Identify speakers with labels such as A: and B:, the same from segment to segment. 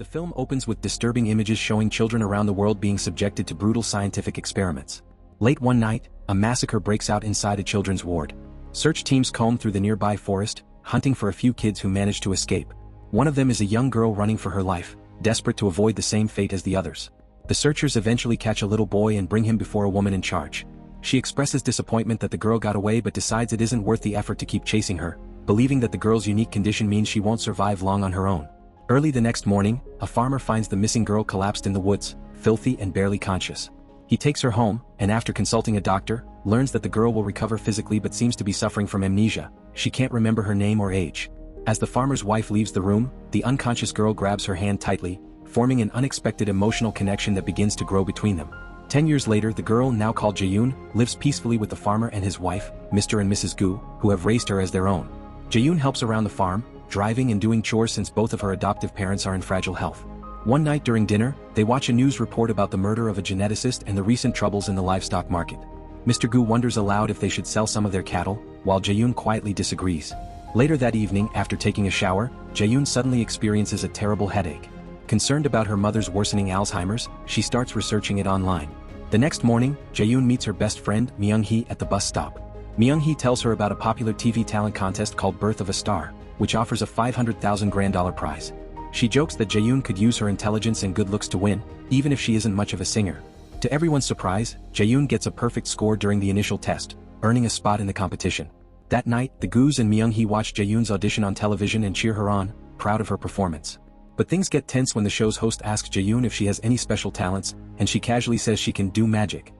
A: The film opens with disturbing images showing children around the world being subjected to brutal scientific experiments. Late one night, a massacre breaks out inside a children's ward. Search teams comb through the nearby forest, hunting for a few kids who manage to escape. One of them is a young girl running for her life, desperate to avoid the same fate as the others. The searchers eventually catch a little boy and bring him before a woman in charge. She expresses disappointment that the girl got away but decides it isn't worth the effort to keep chasing her, believing that the girl's unique condition means she won't survive long on her own. Early the next morning, a farmer finds the missing girl collapsed in the woods, filthy and barely conscious. He takes her home, and after consulting a doctor, learns that the girl will recover physically but seems to be suffering from amnesia. She can't remember her name or age. As the farmer's wife leaves the room, the unconscious girl grabs her hand tightly, forming an unexpected emotional connection that begins to grow between them. 10 years later, the girl, now called Jaeyoon, lives peacefully with the farmer and his wife, Mr. and Mrs. Gu, who have raised her as their own. Jaeyoon helps around the farm, driving and doing chores since both of her adoptive parents are in fragile health. One night during dinner, they watch a news report about the murder of a geneticist and the recent troubles in the livestock market. Mr. Gu wonders aloud if they should sell some of their cattle, while Jaeyoon quietly disagrees. Later that evening, after taking a shower, Jaeyoon suddenly experiences a terrible headache. Concerned about her mother's worsening Alzheimer's, she starts researching it online. The next morning, Jaeyoon meets her best friend, Myung-hee, at the bus stop. Myung-hee tells her about a popular TV talent contest called Birth of a Star, which offers a $500,000 grand prize. She jokes that Jaeyoon could use her intelligence and good looks to win, even if she isn't much of a singer. To everyone's surprise, Jaeyoon gets a perfect score during the initial test, earning a spot in the competition. That night, the Gus and Myung-hee watch Jaeyoon's audition on television and cheer her on, proud of her performance. But things get tense when the show's host asks Jaeyoon if she has any special talents, and she casually says she can do magic.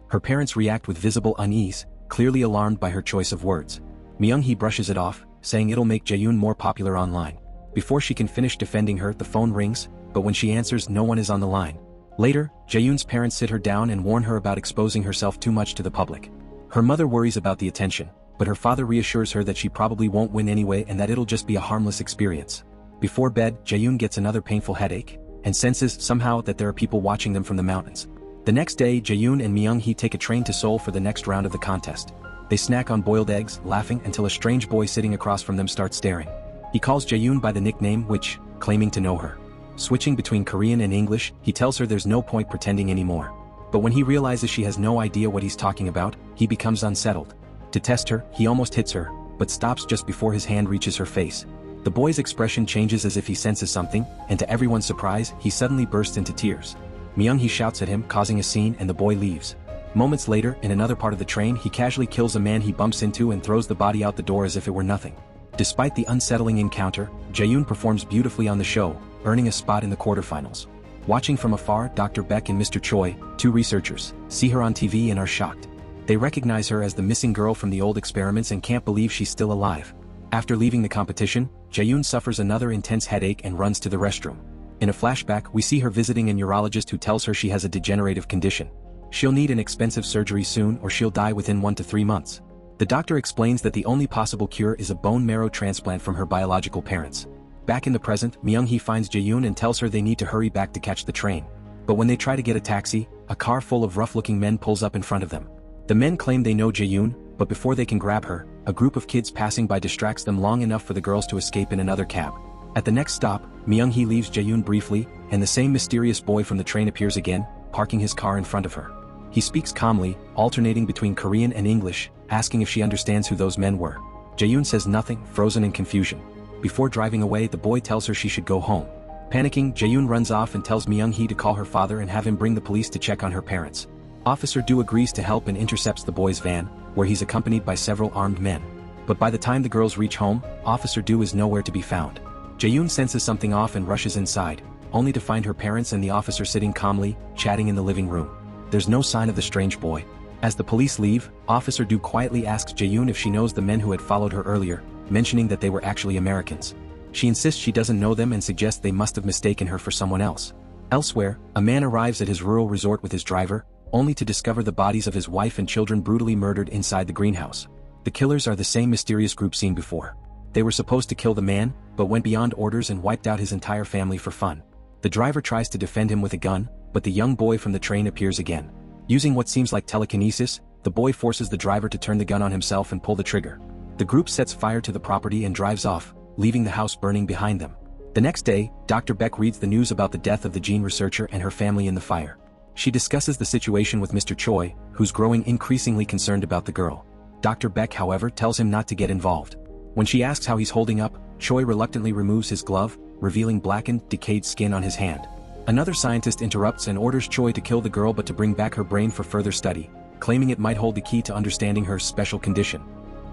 A: Her parents react with visible unease, clearly alarmed by her choice of words. Myung-hee brushes it off, saying it'll make Jaeyoon more popular online. Before she can finish defending her, the phone rings, but when she answers, no one is on the line. Later, Jaeyoon's parents sit her down and warn her about exposing herself too much to the public. Her mother worries about the attention, but her father reassures her that she probably won't win anyway and that it'll just be a harmless experience. Before bed, Jaeyoon gets another painful headache, and senses somehow that there are people watching them from the mountains. The next day, Jaeyoon and Myung-hee take a train to Seoul for the next round of the contest. They snack on boiled eggs, laughing until a strange boy sitting across from them starts staring. He calls Jaeyoon by the nickname Witch, claiming to know her. Switching between Korean and English, he tells her there's no point pretending anymore. But when he realizes she has no idea what he's talking about, he becomes unsettled. To test her, he almost hits her, but stops just before his hand reaches her face. The boy's expression changes as if he senses something, and to everyone's surprise, he suddenly bursts into tears. Myung-hee shouts at him, causing a scene, and the boy leaves. Moments later, in another part of the train, he casually kills a man he bumps into and throws the body out the door as if it were nothing. Despite the unsettling encounter, Jaeyoon performs beautifully on the show, earning a spot in the quarterfinals. Watching from afar, Dr. Beck and Mr. Choi, two researchers, see her on TV and are shocked. They recognize her as the missing girl from the old experiments and can't believe she's still alive. After leaving the competition, Jaeyoon suffers another intense headache and runs to the restroom. In a flashback, we see her visiting a neurologist who tells her she has a degenerative condition. She'll need an expensive surgery soon or she'll die within 1 to 3 months. The doctor explains that the only possible cure is a bone marrow transplant from her biological parents. Back in the present, Myung-hee finds Jaeyoon and tells her they need to hurry back to catch the train. But when they try to get a taxi, a car full of rough-looking men pulls up in front of them. The men claim they know Jaeyoon, but before they can grab her, a group of kids passing by distracts them long enough for the girls to escape in another cab. At the next stop, Myung-hee leaves Jaeyoon briefly, and the same mysterious boy from the train appears again, parking his car in front of her. He speaks calmly, alternating between Korean and English, asking if she understands who those men were. Jaeyoon says nothing, frozen in confusion. Before driving away, the boy tells her she should go home. Panicking, Jaeyoon runs off and tells Myung-hee to call her father and have him bring the police to check on her parents. Officer Do agrees to help and intercepts the boy's van, where he's accompanied by several armed men. But by the time the girls reach home, Officer Do is nowhere to be found. Jaeyoon senses something off and rushes inside, only to find her parents and the officer sitting calmly, chatting in the living room. There's no sign of the strange boy. As the police leave, Officer Do quietly asks Jaeyoon if she knows the men who had followed her earlier, mentioning that they were actually Americans. She insists she doesn't know them and suggests they must have mistaken her for someone else. Elsewhere, a man arrives at his rural resort with his driver, only to discover the bodies of his wife and children brutally murdered inside the greenhouse. The killers are the same mysterious group seen before. They were supposed to kill the man, but went beyond orders and wiped out his entire family for fun. The driver tries to defend him with a gun, but the young boy from the train appears again. Using what seems like telekinesis, the boy forces the driver to turn the gun on himself and pull the trigger. The group sets fire to the property and drives off, leaving the house burning behind them. The next day, Dr. Beck reads the news about the death of the gene researcher and her family in the fire. She discusses the situation with Mr. Choi, who's growing increasingly concerned about the girl. Dr. Beck, however, tells him not to get involved. When she asks how he's holding up, Choi reluctantly removes his glove, revealing blackened, decayed skin on his hand. Another scientist interrupts and orders Choi to kill the girl but to bring back her brain for further study, claiming it might hold the key to understanding her special condition.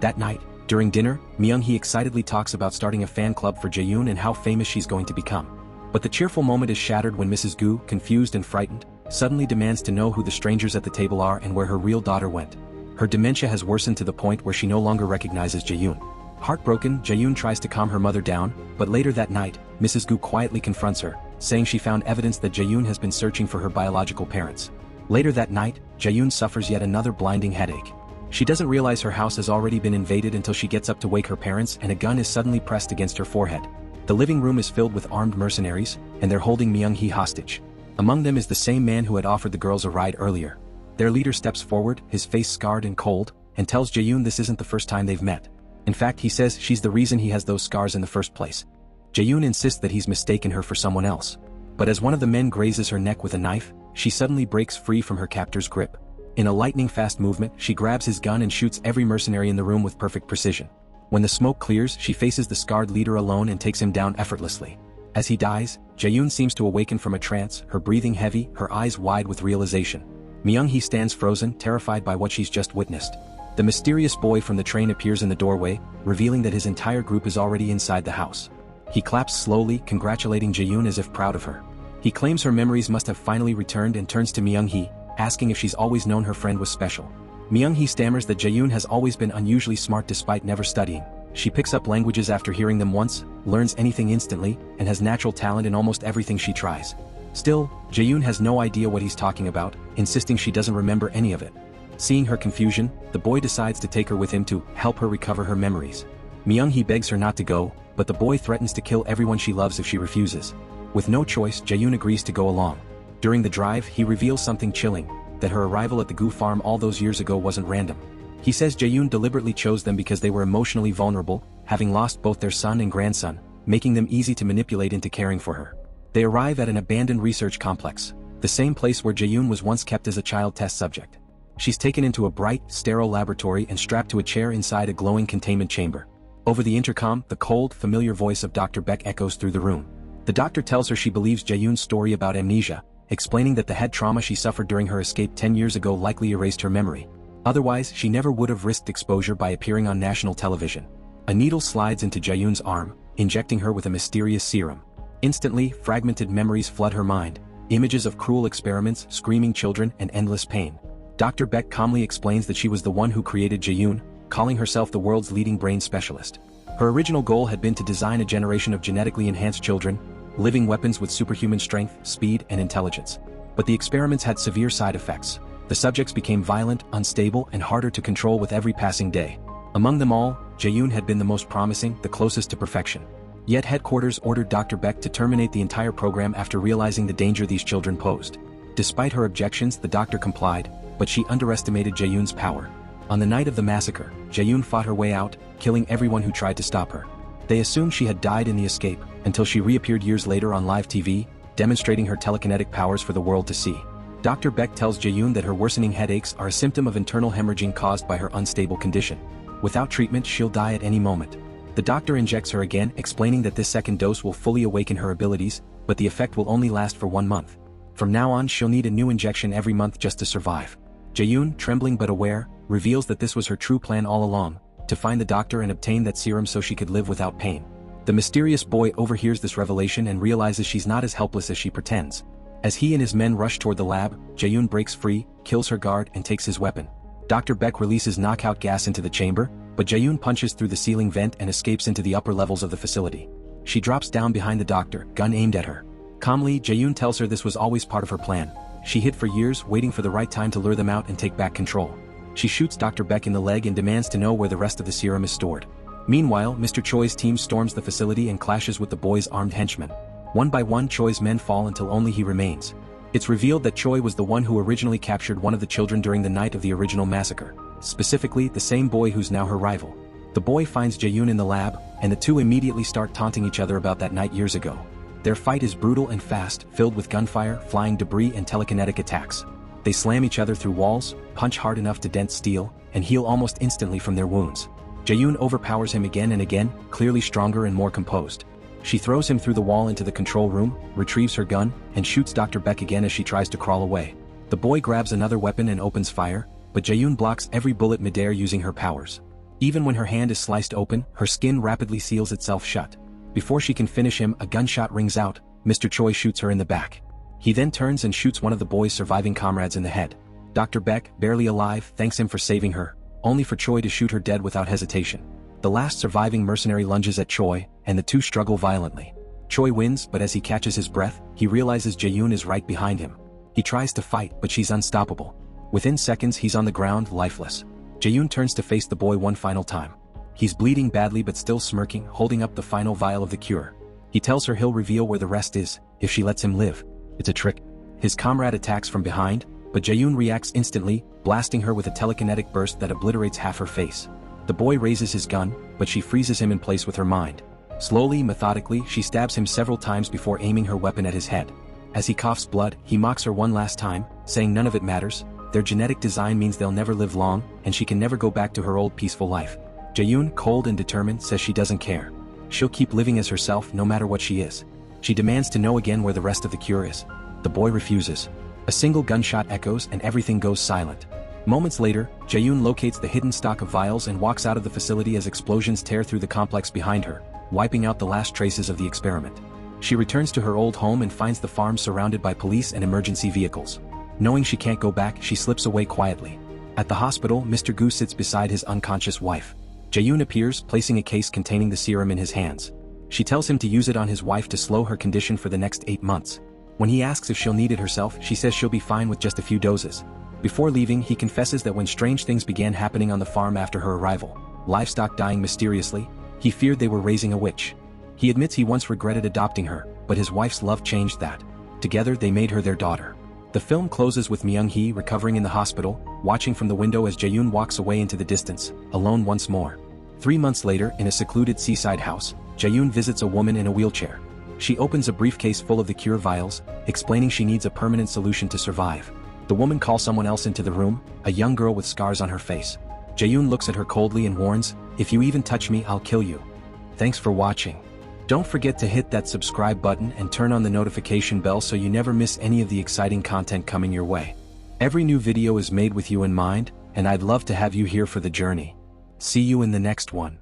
A: That night, during dinner, Myung-hee excitedly talks about starting a fan club for Jae-yoon and how famous she's going to become. But the cheerful moment is shattered when Mrs. Gu, confused and frightened, suddenly demands to know who the strangers at the table are and where her real daughter went. Her dementia has worsened to the point where she no longer recognizes Jae-yoon. Heartbroken, Jae-yoon tries to calm her mother down, but later that night, Mrs. Gu quietly confronts her, saying she found evidence that Jae-yoon has been searching for her biological parents. Later that night, Jae-yoon suffers yet another blinding headache. She doesn't realize her house has already been invaded until she gets up to wake her parents and a gun is suddenly pressed against her forehead. The living room is filled with armed mercenaries, and they're holding Myung-hee hostage. Among them is the same man who had offered the girls a ride earlier. Their leader steps forward, his face scarred and cold, and tells Jae-yoon this isn't the first time they've met. In fact, he says she's the reason he has those scars in the first place. Jae-yoon insists that he's mistaken her for someone else. But as one of the men grazes her neck with a knife, she suddenly breaks free from her captor's grip. In a lightning-fast movement, she grabs his gun and shoots every mercenary in the room with perfect precision. When the smoke clears, she faces the scarred leader alone and takes him down effortlessly. As he dies, Jae-yoon seems to awaken from a trance, her breathing heavy, her eyes wide with realization. Myung-hee stands frozen, terrified by what she's just witnessed. The mysterious boy from the train appears in the doorway, revealing that his entire group is already inside the house. He claps slowly, congratulating Jae-yoon as if proud of her. He claims her memories must have finally returned and turns to Myung-hee, asking if she's always known her friend was special. Myung-hee stammers that Jae-yoon has always been unusually smart despite never studying. She picks up languages after hearing them once, learns anything instantly, and has natural talent in almost everything she tries. Still, Jae-yoon has no idea what he's talking about, insisting she doesn't remember any of it. Seeing her confusion, the boy decides to take her with him to help her recover her memories. Myung-hee begs her not to go, but the boy threatens to kill everyone she loves if she refuses. With no choice, Jae-yoon agrees to go along. During the drive, he reveals something chilling, that her arrival at the Gu farm all those years ago wasn't random. He says Jae-yoon deliberately chose them because they were emotionally vulnerable, having lost both their son and grandson, making them easy to manipulate into caring for her. They arrive at an abandoned research complex, the same place where Jae-yoon was once kept as a child test subject. She's taken into a bright, sterile laboratory and strapped to a chair inside a glowing containment chamber. Over the intercom, the cold, familiar voice of Dr. Beck echoes through the room. The doctor tells her she believes Jae-yoon's story about amnesia, explaining that the head trauma she suffered during her escape 10 years ago likely erased her memory. Otherwise, she never would have risked exposure by appearing on national television. A needle slides into Jae-yoon's arm, injecting her with a mysterious serum. Instantly, fragmented memories flood her mind, images of cruel experiments, screaming children, and endless pain. Dr. Beck calmly explains that she was the one who created Jae-yoon, calling herself the world's leading brain specialist. Her original goal had been to design a generation of genetically enhanced children, living weapons with superhuman strength, speed, and intelligence. But the experiments had severe side effects. The subjects became violent, unstable, and harder to control with every passing day. Among them all, Jae-yoon had been the most promising, the closest to perfection. Yet headquarters ordered Dr. Beck to terminate the entire program after realizing the danger these children posed. Despite her objections, the doctor complied, but she underestimated Jae-yoon's power. On the night of the massacre, Jae-yoon fought her way out, killing everyone who tried to stop her. They assumed she had died in the escape, until she reappeared years later on live TV, demonstrating her telekinetic powers for the world to see. Dr. Beck tells Jae-yoon that her worsening headaches are a symptom of internal hemorrhaging caused by her unstable condition. Without treatment, she'll die at any moment. The doctor injects her again, explaining that this second dose will fully awaken her abilities, but the effect will only last for 1 month. From now on, she'll need a new injection every month just to survive. Jae-yoon, trembling but aware, reveals that this was her true plan all along, to find the doctor and obtain that serum so she could live without pain. The mysterious boy overhears this revelation and realizes she's not as helpless as she pretends. As he and his men rush toward the lab, Jae-yoon breaks free, kills her guard, and takes his weapon. Dr. Beck releases knockout gas into the chamber, but Jae-yoon punches through the ceiling vent and escapes into the upper levels of the facility. She drops down behind the doctor, gun aimed at her. Calmly, Jae-yoon tells her this was always part of her plan. She hid for years, waiting for the right time to lure them out and take back control. She shoots Dr. Beck in the leg and demands to know where the rest of the serum is stored. Meanwhile, Mr. Choi's team storms the facility and clashes with the boy's armed henchmen. One by one, Choi's men fall until only he remains. It's revealed that Choi was the one who originally captured one of the children during the night of the original massacre, specifically the same boy who's now her rival. The boy finds Jaeyoon in the lab, and the two immediately start taunting each other about that night years ago. Their fight is brutal and fast, filled with gunfire, flying debris and telekinetic attacks. They slam each other through walls, punch hard enough to dent steel, and heal almost instantly from their wounds. Jaeyoon overpowers him again and again, clearly stronger and more composed. She throws him through the wall into the control room, retrieves her gun, and shoots Dr. Beck again as she tries to crawl away. The boy grabs another weapon and opens fire, but Jaeyoon blocks every bullet midair using her powers. Even when her hand is sliced open, her skin rapidly seals itself shut. Before she can finish him, a gunshot rings out. Mr. Choi shoots her in the back. He then turns and shoots one of the boy's surviving comrades in the head. Dr. Beck, barely alive, thanks him for saving her, only for Choi to shoot her dead without hesitation. The last surviving mercenary lunges at Choi, and the two struggle violently. Choi wins, but as he catches his breath, he realizes Jaeyoon is right behind him. He tries to fight, but she's unstoppable. Within seconds, he's on the ground, lifeless. Jaeyoon turns to face the boy one final time. He's bleeding badly but still smirking, holding up the final vial of the cure. He tells her he'll reveal where the rest is, if she lets him live. It's a trick. His comrade attacks from behind, but Jaeyoon reacts instantly, blasting her with a telekinetic burst that obliterates half her face. The boy raises his gun, but she freezes him in place with her mind. Slowly, methodically, she stabs him several times before aiming her weapon at his head. As he coughs blood, he mocks her one last time, saying none of it matters. Their genetic design means they'll never live long, and she can never go back to her old peaceful life. Jaeyoon, cold and determined, says she doesn't care. She'll keep living as herself no matter what she is. She demands to know again where the rest of the cure is. The boy refuses. A single gunshot echoes and everything goes silent. Moments later, Jaeyoon locates the hidden stock of vials and walks out of the facility as explosions tear through the complex behind her, wiping out the last traces of the experiment. She returns to her old home and finds the farm surrounded by police and emergency vehicles. Knowing she can't go back, she slips away quietly. At the hospital, Mr. Gu sits beside his unconscious wife. Jaeyoon appears, placing a case containing the serum in his hands. She tells him to use it on his wife to slow her condition for the next 8 months. When he asks if she'll need it herself, she says she'll be fine with just a few doses. Before leaving, he confesses that when strange things began happening on the farm after her arrival, livestock dying mysteriously, he feared they were raising a witch. He admits he once regretted adopting her, but his wife's love changed that. Together, they made her their daughter. The film closes with Myung-hee recovering in the hospital, watching from the window as Jaeyoon walks away into the distance, alone once more. 3 months later, in a secluded seaside house, Jaeyoon visits a woman in a wheelchair. She opens a briefcase full of the cure vials, explaining she needs a permanent solution to survive. The woman calls someone else into the room, a young girl with scars on her face. Jaeyoon looks at her coldly and warns, "If you even touch me, I'll kill you." Thanks for watching. Don't forget to hit that subscribe button and turn on the notification bell so you never miss any of the exciting content coming your way. Every new video is made with you in mind, and I'd love to have you here for the journey. See you in the next one.